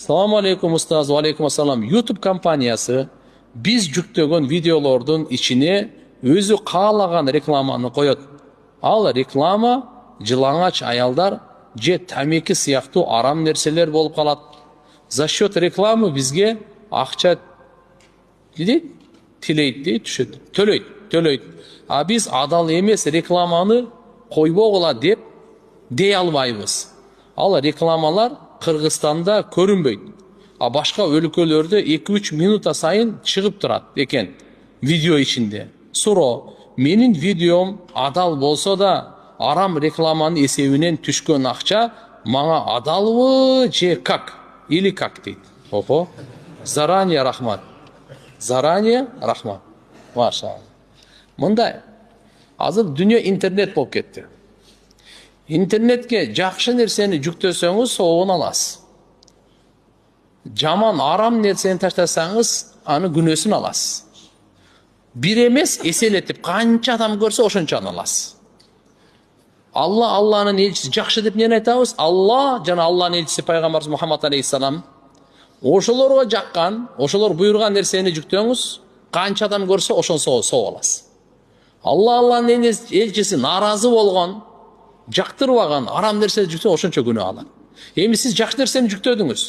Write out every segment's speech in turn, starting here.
Assalamu alaikum ustaz, wa alaikum assalam. YouTube kompaniyasi biz жүктөгөн видеолордун ичине өзү каалаган рекламаны коет. Ал реклама жылаңач аялдар же тамеки сыяктуу арам нерселер болуп калат. За счет рекламы бизге акча төлөйт. А биз адал эмес рекламаны койбогула деп дей албайбыз. Ал рекламалар Кыргызстанда көрүнбөйт. А башка өлкөлөрдө 2-3 минута сайын чыгып турат экен видео ичинде. Суроо, менин видеом адал болсо да арам рекламанын эсебинен түшкөн акча мага адалбы же как? Или как дейт. Опо. Заранее рахмат. Машалла. Мындай. Азыр дүнө интернет болуп кетти. Интернетке жакшы нерсени жүктөсөңүз соогун аласыз. Жаман арам нерсени таштасаңыз, аны күнөөсүн аласыз. Бир эмес эселетип канча адам көрсө ошончону аласыз. Алланын элчиси жакшы деп эмне айтабыз? Алла жана Алланын элчиси пайгамбарыбыз Мухаммад алейхиссалам ошолорго жаккан, ошолор буйруган нерсени жүктөңүз, канча адам көрсө ошон соо аласыз. Алланын элчиси нааразы болгон, жактырбаган арам нерсе жүктө ошончо күнөө алат. Эми сиз жакшы нерсени жүктөдүңүз.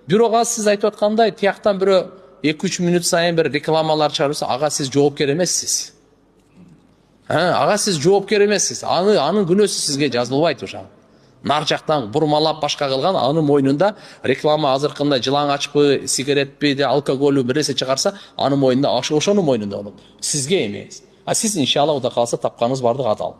Бирок сиз айтып аткандай, тияктан бирөө 2-3 минут сайын бир рекламалар чыгарса, ага сиз жоопкер эмессиз. Ага сиз жоопкер эмессиз. Анын күнөөсү сизге жазылбайт ошо. Нар жактан бурмалап башка кылган, анын мойнунда реклама азыркында жылаңачпы, сигаретпи, алкоголь бир нерсе чыгарса, анын мойнунда ошонун мойнунда болот. Сизге эмес. А сиз иншалла Кудай кааласа тапканыңыз бардык адал.